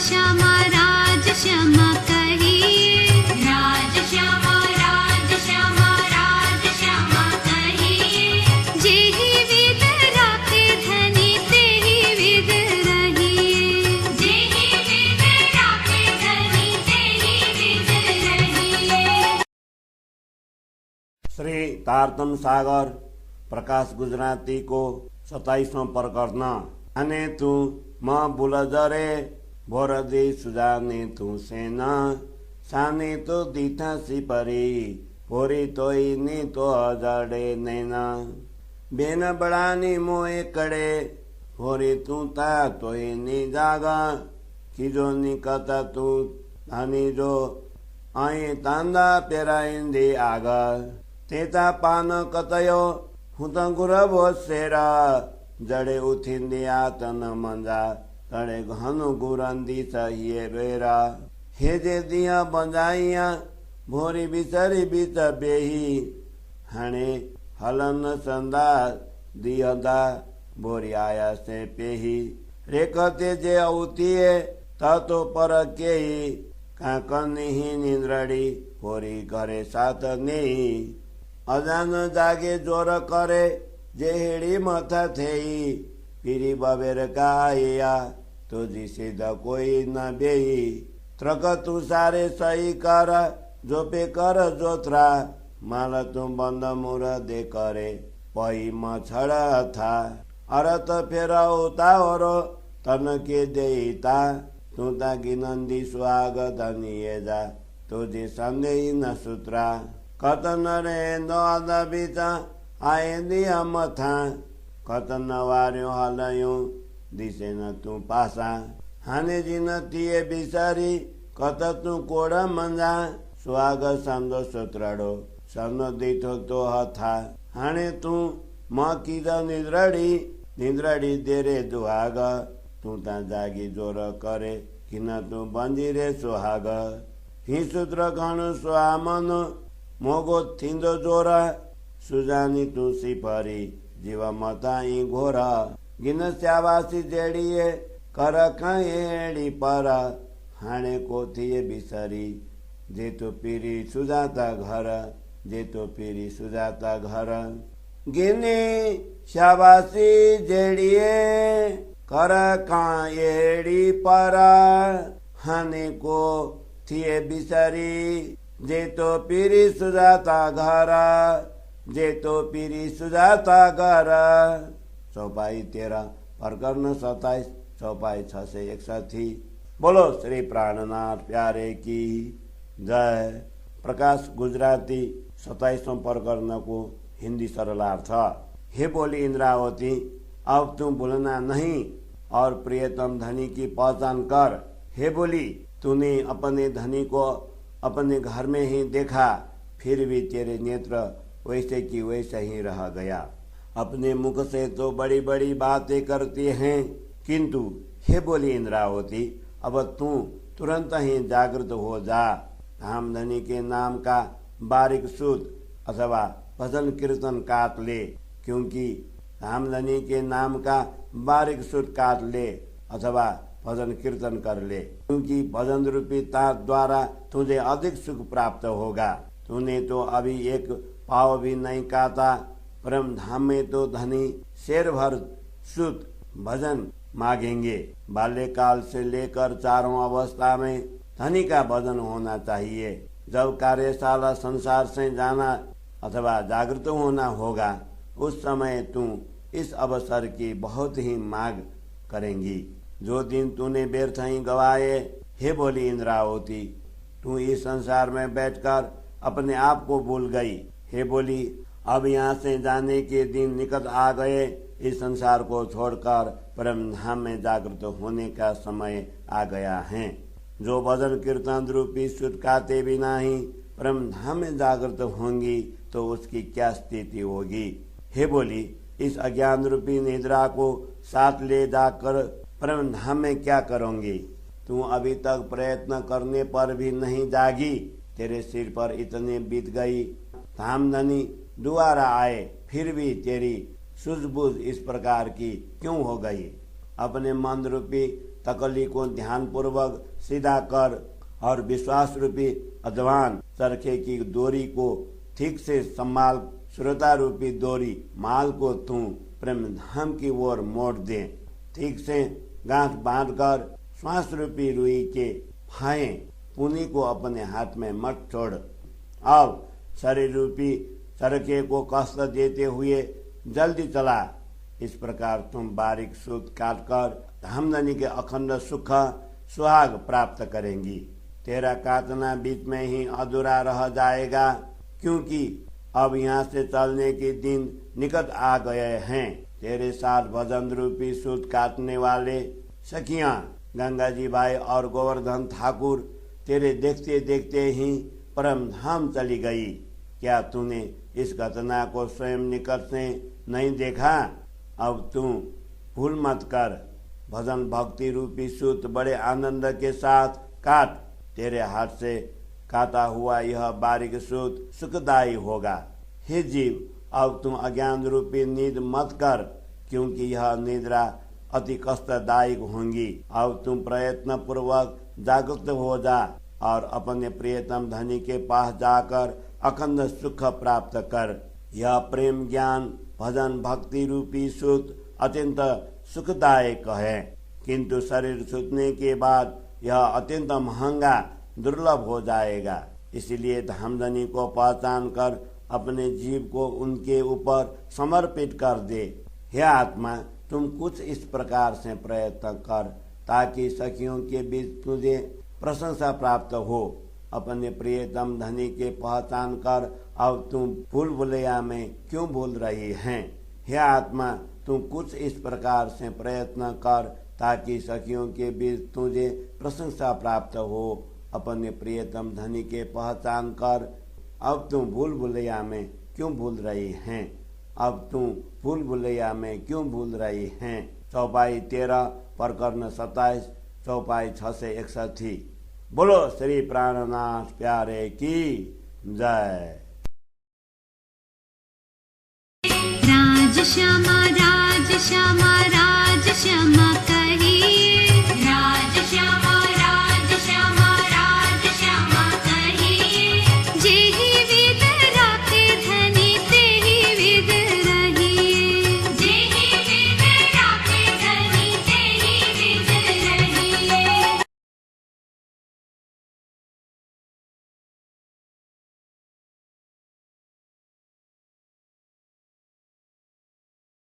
श्यामा राज श्यामा कहिए, राज श्यामा राज श्यामा राज श्यामा कहिए। जेहि विध राखे धनी तेहि विध रहिए, जेहि विध राखे धनी तेहि विध रहिए। श्री तारतम सागर प्रकाश गुजराती को 27वां प्रकरण। अने तू म बुलजरे भोरदी सुजाने तू सेना साने तो दीठा सी परी भोरी तोई नी तो अजाड़े नैना बेन बड़ानी मोए कड़े भोरी तू ता तोई नी जागा किजो नी कता तू धानी जो आई तांदा पेराइंदी आगा तेता पान कतयो हुतंगुर भोसेरा जड़े उथिंदी आतन मंजा तड़े घनु गुरंदी चाहिए बेरा हे जे दिया बंजाइया भोरी बिसरी बिच बेही हणे हलन संदा दियदा भोरी आया से पेही रेखते जे औतिए तो पर केही काकनी ही निंद्रड़ी भोरी करे साथ नहीं अजान जागे जोर करे जेहड़ी मथा थेई पीरी बबेर काया तुझी सिद्ध कोई न बेही त्रक तू सारे सही कर जो पे कर जोत्रा माल तू बंद मुर दे करे पही म छड़ा था अरत फेर उता ओरो तन के देता तू ताकि नंदी सुहाग धनिए जा तुझी संदेही न सूत्रा कतन रे नोद बीचा आए दिया मथा कतन वार्यो हलयो दिसे न तू पासा हाने जिन तिए बिसारी कत तू कोड़ मंजा सुहाग संदो सूत्रड़ो सन दीठो तो हथा हाने तू म कीद निद्रड़ी देरे दुहाग तू ता जागी जोर करे किन तू बंजी रे सुहाग ही सूत्र घणु सुहामन मोगो थिंदो जोरा सुजानी तू सिपरी जीव मताई घोरा गिन श्यावासी जेड़िए कर कएड़ी पर हाणे को थिए बिसरी जे तो पीरी सुजाता घर जे तो पीरी सुजाता घर गिनी श्यावासी जेड़िए कर कएड़ी पर हाणे को थिए बिसरी जे तो पीरी सुजाता घर जे तो पीरी सुजाता घर। चौपाई 13 प्रकरण 27 चौपाई 6 से 61। बोलो श्री प्राणनाथ प्यारे की जय। प्रकाश गुजराती 27वां प्रकरण को हिंदी सरलार्थ। हे बोली इंद्रावती अब तुम भूलना नहीं और प्रियतम धनी की पहचान कर। हे बोली तूने अपने धनी को अपने घर में ही देखा फिर भी तेरे नेत्र वैसे की वैसे ही रह गया। अपने मुख से तो बड़ी बड़ी बातें करती हैं किंतु हे बोली इंद्रावती अब तू तुरंत ही जागृत हो जा। धामधनी के नाम का बारीक सूद अथवा भजन कीर्तन काट ले क्योंकि धामधनी के नाम का बारीक सूद काट ले अथवा भजन कीर्तन कर ले क्योंकि भजन रूपी तार द्वारा तुझे अधिक सुख प्राप्त होगा। तूने तो अभी एक पाव भी नहीं काटा परम धाम में तो धनी शेर भर सुत भजन मांगेंगे। बाल्यकाल से लेकर चारों अवस्था में धनी का भजन होना चाहिए। जब कार्यशाला संसार से जाना अथवा जागृत होना होगा उस समय तू इस अवसर की बहुत ही मांग करेंगी। जो दिन तूने व्यर्थ ही गवाए हे बोली इंद्रावती तू इस संसार में बैठकर अपने आप को भूल गई। हे बोली अब यहाँ से जाने के दिन निकट आ गए। इस संसार को छोड़कर परम धाम में जागृत होने का समय आ गया है। जो भजन कीर्तन रूपी सुध काते बिना ही परम धाम में जागृत होंगी तो उसकी क्या स्थिति होगी। हे बोली इस अज्ञान रूपी निद्रा को साथ ले जाकर परम धाम में क्या करोगे। तू अभी तक प्रयत्न करने पर भी नहीं जागी। तेरे सिर पर इतने बीत गई। धामधनी दोबारा आए फिर भी तेरी सूझबूझ इस प्रकार की क्यों हो गई। अपने मन रूपी तकली को ध्यान पूर्वक सीधा कर और विश्वास रूपी अध्वान चरखे की डोरी को ठीक से संभाल। श्रोता रूपी डोरी माल को तू प्रेम धाम की ओर मोड़ दे। ठीक से गांठ बांधकर श्वास रूपी रुई के फाए पुनी को अपने हाथ में मत छोड़। अब शरीर रूपी चरखे को कष्ट देते हुए जल्दी चला। इस प्रकार तुम बारीक सूत काटकर धामधनी के अखंड सुख सुहाग प्राप्त करेंगी। तेरा काटना बीच में ही अधूरा रह जाएगा, क्योंकि अब यहाँ से चलने के दिन निकट आ गए हैं। तेरे साथ भजन रूपी सूत काटने वाले सखियां गंगा जी भाई और गोवर्धन ठाकुर तेरे देखते देखते ही परम धाम चली गई। क्या तूने इस घटना को स्वयं निकट से नहीं देखा? अब तू भूल मत कर। भजन भक्ति रूपी सूत बड़े आनंद के साथ काट। तेरे हाथ से काटा हुआ यह बारीक सूत सुखदायी होगा। हे जीव, अब तुम अज्ञान रूपी नींद मत कर, क्योंकि यह निद्रा अति कष्टदायक होंगी। अब तुम प्रयत्न पूर्वक जागृत हो जा और अपने प्रियतम धनी के पास जाकर अखंड सुख प्राप्त कर। यह प्रेम ज्ञान भजन भक्ति रूपी सूत अत्यंत सुखदायक है, किंतु शरीर छूटने के बाद यह अत्यंत महंगा दुर्लभ हो जाएगा। इसलिए धामधनी को पहचान कर अपने जीव को उनके ऊपर समर्पित कर दे। हे आत्मा, तुम कुछ इस प्रकार से प्रयत्न कर ताकि सखियों के बीच तुझे प्रशंसा प्राप्त हो। अपने प्रियतम धनी के पहचान कर अब तुम भूल भुलैया में क्यों भूल रही हैं? हे आत्मा, तुम कुछ इस प्रकार से प्रयत्न कर ताकि सखियों के बीच तुझे प्रशंसा प्राप्त हो। अपने प्रियतम धनी के पहचान कर अब तुम भूल भुलैया में क्यों भूल रही हैं? अब तुम भूल भुलैया में क्यों भूल रही हैं? चौपाई 13 प्रकरण 27 चौपाई 6 से 61। बोलो श्री प्राणनाथ प्यारे की जय। राज श्यामा राज श्यामा राज श्यामा